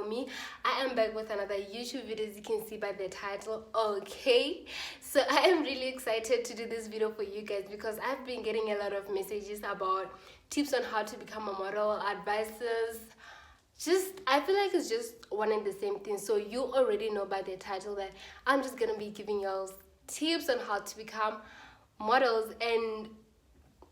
me. I am back with another YouTube video, as you can see by the title. Okay, so I am really excited to do this video for you guys because I've been getting a lot of messages about tips on how to become a model, advices. I feel like it's just one and the same thing. So you already know by the title that I'm just gonna be giving y'all tips on how to become models. And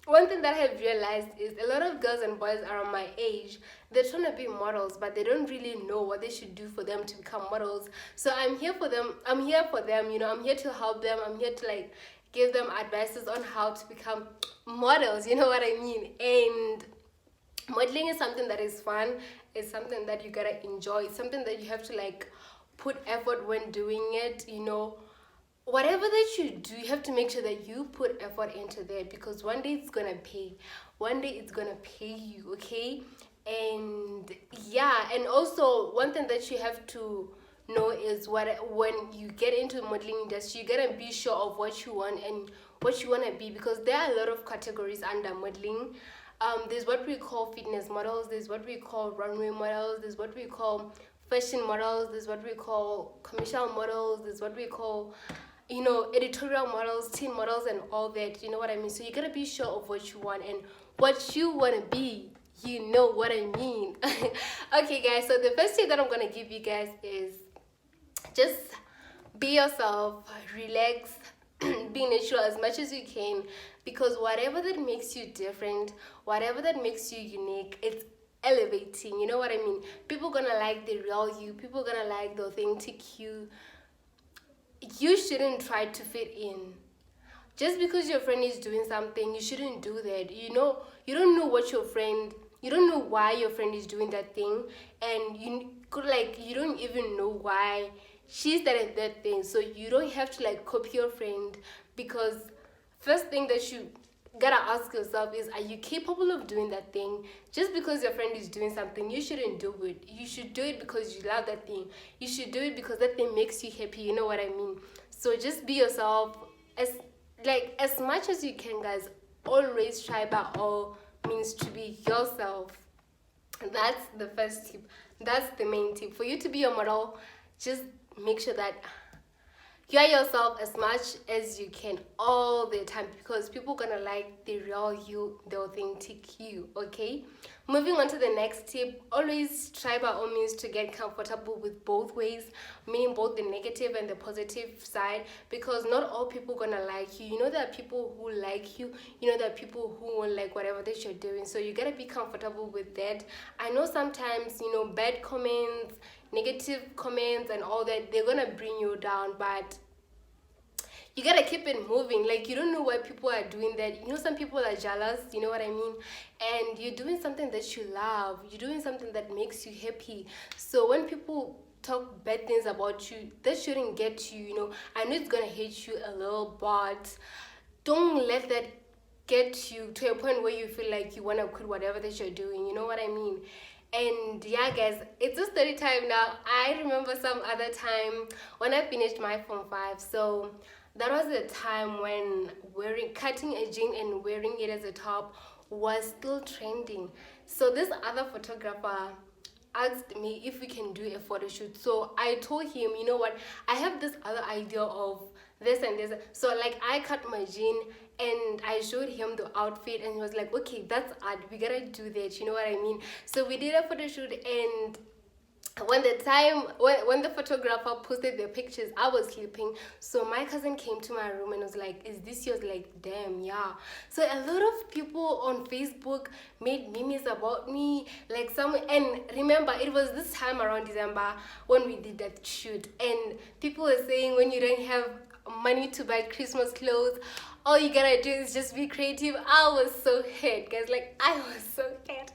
one thing that I have realized is a lot of girls and boys around my age, they're trying to be models, but they don't really know what they should do for them to become models. So I'm here for them. I'm here for them, you know. I'm here to help them. I'm here to like give them advices on how to become models, you know what I mean? And modeling is something that is fun. It's something that you gotta enjoy. It's something that you have to like put effort when doing it, you know. Whatever that you do, you have to make sure that you put effort into that, because one day it's gonna pay. One day it's gonna pay you, okay? And yeah, and also one thing that you have to know is when you get into the modeling industry, you gotta be sure of what you want and what you wanna be, because there are a lot of categories under modeling. There's what we call fitness models, there's what we call runway models, there's what we call fashion models, there's what we call commercial models, there's what we call, you know, editorial models, teen models, and all that, you know what I mean? So you gotta be sure of what you want and what you want to be, you know what I mean? Okay guys, so the first tip that I'm gonna give you guys is just be yourself, relax, be natural as much as you can, because whatever that makes you different, whatever that makes you unique, it's elevating, you know what I mean? People gonna like the real you, people gonna like the authentic you. You shouldn't try to fit in. Just because your friend is doing something, you shouldn't do that. You know, you don't know what you don't know why your friend is doing that thing, and you don't even know why she started that thing. So you don't have to like copy your friend, because first thing that you gotta ask yourself is, are you capable of doing that thing? Just because your friend is doing something, you shouldn't do it. You should do it because you love that thing. You should do it because that thing makes you happy, you know what I mean? So just be yourself as much as you can, guys. Always try by all means to be yourself. That's the first tip. That's the main tip. For you to be a model, just make sure that you are yourself as much as you can all the time, because people gonna like the real you, the authentic you, okay? Moving on to the next tip, always try by all means to get comfortable with both ways, meaning both the negative and the positive side, because not all people gonna like you. You know, there are people who like you, you know, there are people who won't like whatever that you're doing, so you gotta be comfortable with that. I know sometimes, you know, bad comments, negative comments and all that, they're gonna bring you down, but you gotta keep it moving. Like, you don't know why people are doing that. You know, some people are jealous, you know what I mean? And you're doing something that you love, you're doing something that makes you happy. So when people talk bad things about you, that shouldn't get you, you know. I know it's gonna hit you a little, but don't let that get you to a point where you feel like you want to quit whatever that you're doing, you know what I mean? And yeah guys, it's a study time now. I remember some other time when I finished my Form 5, so that was the time when cutting a jean and wearing it as a top was still trending. So this other photographer asked me if we can do a photo shoot. So I told him, you know what, I have this other idea of this and this. So like, I cut my jean and I showed him the outfit, and he was like, okay, that's art, we gotta do that, you know what I mean? So we did a photo shoot, and when the photographer posted the pictures, I was sleeping. So my cousin came to my room and was like, is this yours? Like, damn, yeah. So a lot of people on Facebook made memes about me, like and remember, it was this time around December when we did that shoot, and people were saying, when you don't have money to buy Christmas clothes, all you gotta do is just be creative. I was so hurt, guys. Like, I was so hurt.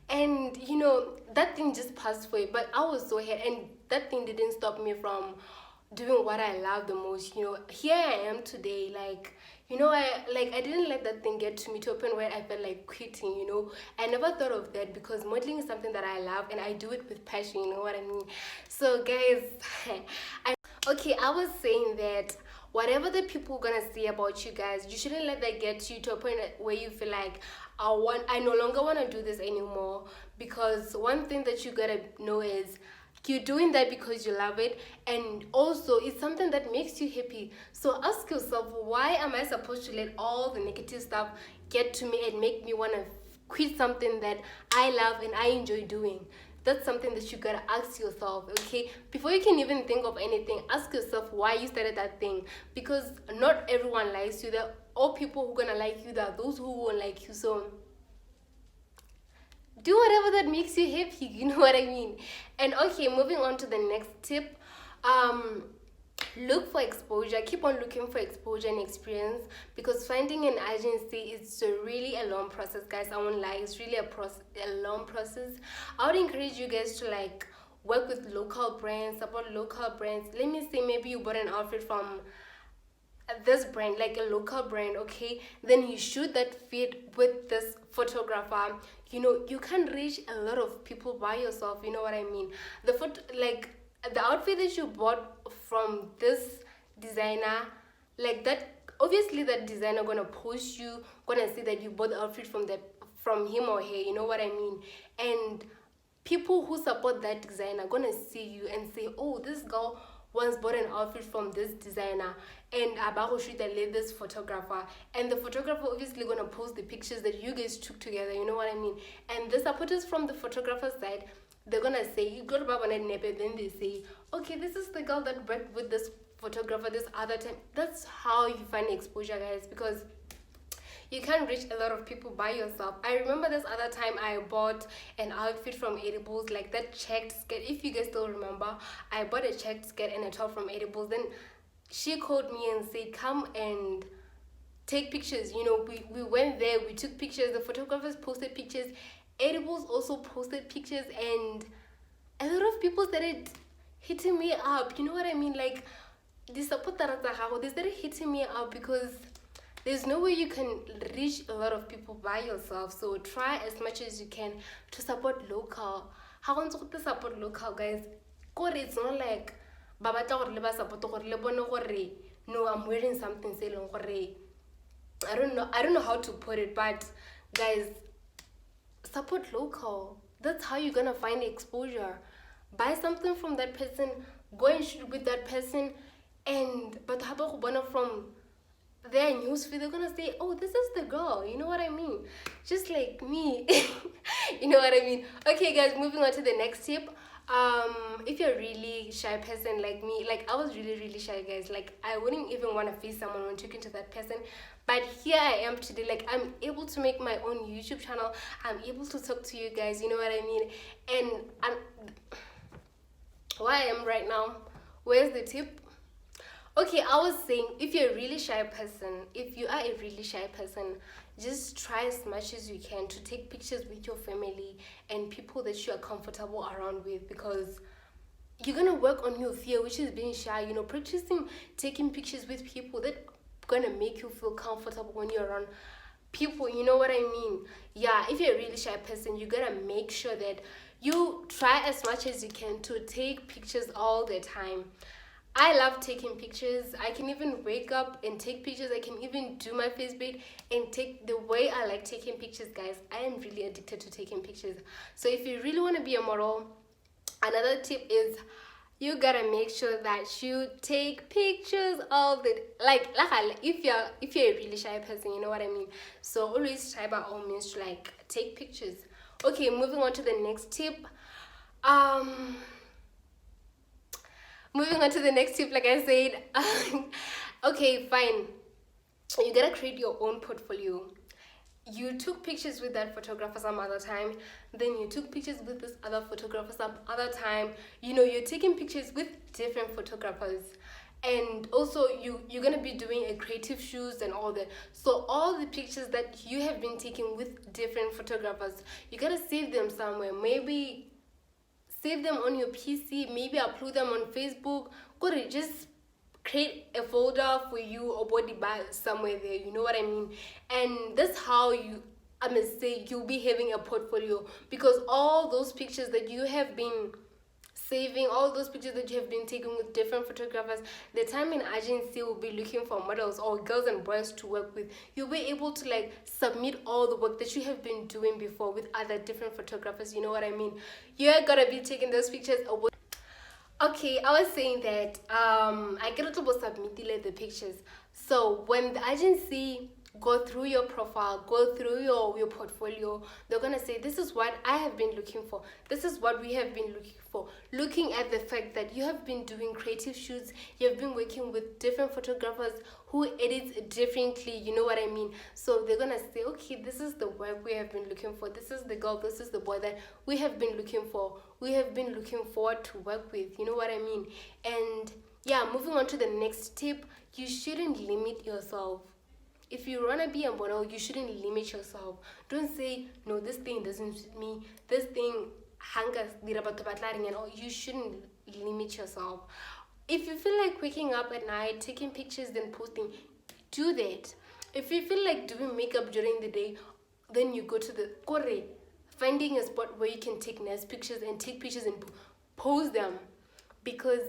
And you know, that thing just passed away, but I was so hurt, and that thing didn't stop me from doing what I love the most. You know, here I am today. Like, you know, I didn't let that thing get to me to a point where I felt like quitting, you know. I never thought of that, because modeling is something that I love and I do it with passion, you know what I mean? So guys, I was saying that whatever the people gonna say about you guys, you shouldn't let that get you to a point where you feel like, I no longer want to do this anymore. Because one thing that you gotta know is, You're doing that because you love it, and also it's something that makes you happy. So ask yourself, why am I supposed to let all the negative stuff get to me and make me want to quit something that I love and I enjoy doing? That's something that you gotta ask yourself, okay? Before you can even think of anything, ask yourself why you started that thing. Because not everyone likes you. There are all people who are gonna like you. There are those who won't like you. So do whatever that makes you happy. You know what I mean? And okay, moving on to the next tip. Look for exposure. Keep on looking for exposure and experience, because finding an agency is really a long process, guys. I won't lie, it's really a long process. I would encourage you guys to like work with local brands, support local brands. Let me say, maybe you bought an outfit from this brand, like a local brand, okay? Then you shoot that fit with this photographer. You know, you can reach a lot of people by yourself. You know what I mean? The outfit that you bought from this designer, like that, obviously that designer gonna post you, gonna see that you bought the outfit from him or her. You know what I mean? And people who support that designer gonna see you and say, oh, this girl once bought an outfit from this designer, and about shoot this photographer, and the photographer obviously gonna post the pictures that you guys took together. You know what I mean? And the supporters from the photographer's side, they're gonna say, you got Baba and Nepe, then they say, okay, this is the girl that worked with this photographer this other time. That's how you find exposure, guys, because you can't reach a lot of people by yourself. I remember this other time I bought an outfit from Edibles, like that checked skirt. If you guys still remember, I bought a checked skirt and a top from Edibles. Then she called me and said, come and take pictures. You know, we went there, we took pictures, the photographers posted pictures, Edibles also posted pictures, and a lot of people started hitting me up. You know what I mean? Like, they started hitting me up, because there's no way you can reach a lot of people by yourself. So try as much as you can to support local. How can you support local, guys? It's not like no, I'm wearing something saying I don't know how to put it, but guys, support local. That's how you're gonna find exposure. Buy something from that person, go and shoot with that person, and but from their newsfeed, they're gonna say, oh, this is the girl. You know what I mean? Just like me. You know what I mean? Okay, guys, moving on to the next tip. If you're a really shy person like me, like I was really shy, guys. Like I wouldn't even want to face someone when talking to that person, but here I am today. Like I'm able to make my own YouTube channel, I'm able to talk to you guys, you know what I mean? And I'm where I am right now. Where's the tip? Okay, I was saying, if you're a really shy person, if you are a really shy person, just try as much as you can to take pictures with your family and people that you are comfortable around with, because you're gonna work on your fear, which is being shy. You know, practicing taking pictures with people that gonna make you feel comfortable when you're around people. You know what I mean? Yeah, if you're a really shy person, you gotta make sure that you try as much as you can to take pictures all the time. I love taking pictures. I can even wake up and take pictures. I can even do my face bait and take the way I like taking pictures, guys. I am really addicted to taking pictures. So if you really want to be a model, another tip is you gotta make sure that you take pictures of the if you're a really shy person, you know what I mean? So always try by all means to like take pictures. Okay, moving on to the next tip. Moving on to the next tip, like I said, okay, fine. You gotta create your own portfolio. You took pictures with that photographer some other time, then you took pictures with this other photographer some other time. You know, you're taking pictures with different photographers. And also you're gonna be doing a creative shoots and all that. So all the pictures that you have been taking with different photographers, you gotta save them somewhere. Maybe save them on your PC, maybe upload them on Facebook. Go to just create a folder for you or body bar somewhere there, you know what I mean? And that's how I must say, you'll be having a portfolio, because all those pictures that you have been saving, all those pictures that you have been taking with different photographers, the time an agency will be looking for models or girls and boys to work with, you'll be able to like submit all the work that you have been doing before with other different photographers, you know what I mean? You're gonna be taking those pictures away. Okay, I was saying that I get to submit the pictures. So when the agency go through your profile, go through your portfolio, they're gonna say, this is what I have been looking for. This is what we have been looking for. Looking at the fact that you have been doing creative shoots, you have been working with different photographers who edits differently, you know what I mean? So they're gonna say, okay, this is the work we have been looking for. This is the girl, this is the boy that we have been looking for. We have been looking forward to work with, you know what I mean? And yeah, moving on to the next tip, you shouldn't limit yourself. If you wanna be a model, you shouldn't limit yourself. Don't say, no, this thing doesn't suit me, this thing hangas and all. You shouldn't limit yourself. If you feel like waking up at night, taking pictures, then posting, do that. If you feel like doing makeup during the day, then you go to the finding a spot where you can take nice pictures and take pictures and post them. Because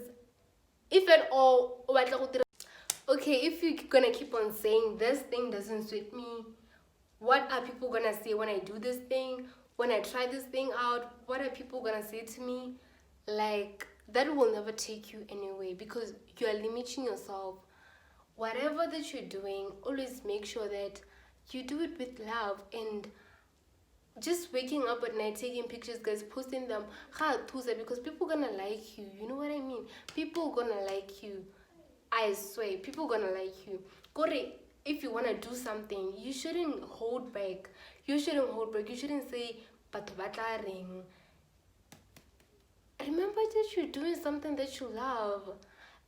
if at all, okay, if you're gonna keep on saying this thing doesn't suit me, what are people gonna say when I do this thing? When I try this thing out, what are people gonna say to me? Like, that will never take you anywhere because you are limiting yourself. Whatever that you're doing, always make sure that you do it with love. And just waking up at night, taking pictures, guys, posting them, because people gonna like you. You know what I mean? People gonna like you. I swear, people gonna like you. If you wanna do something, you shouldn't hold back. You shouldn't hold back. You shouldn't say, "Batho ba tla reng." Remember that you're doing something that you love.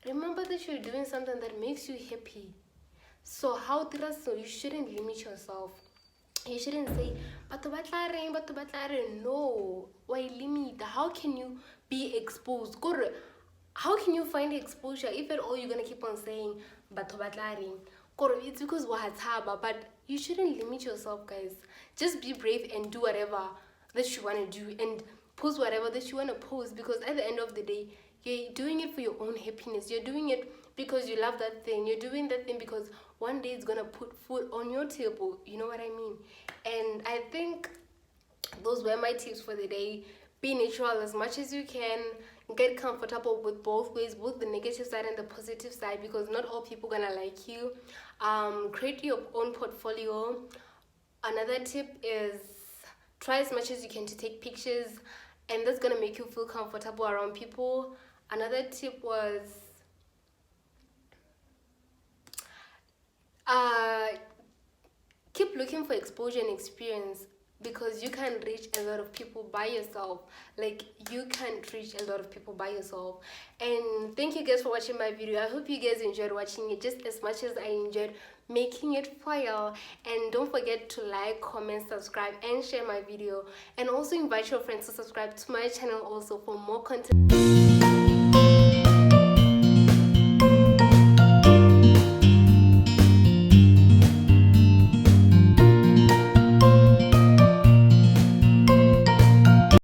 Remember that you're doing something that makes you happy. So how so you shouldn't limit yourself. You shouldn't say, "Batho ba tla reng, batho ba tla reng." No, why limit? How can you be exposed? How can you find exposure if at all you're gonna keep on saying "batho ba tla reng"? It's because but you shouldn't limit yourself, guys. Just be brave and do whatever that you want to do and post whatever that you want to post, because at the end of the day, you're doing it for your own happiness. You're doing it because you love that thing. You're doing that thing because one day it's gonna put food on your table. You know what I mean? And I think those were my tips for the day. Be natural as much as you can. Get comfortable with both ways, both the negative side and the positive side, because not all people gonna like you. Create your own portfolio. Another tip is try as much as you can to take pictures, and that's gonna make you feel comfortable around people. Another tip was keep looking for exposure and experience, because you can reach a lot of people by yourself. Like, you can't reach a lot of people by yourself. And thank you guys for watching my video. I hope you guys enjoyed watching it just as much as I enjoyed making it for y'all. And don't forget to like, comment, subscribe, and share my video. And also invite your friends to subscribe to my channel also for more content.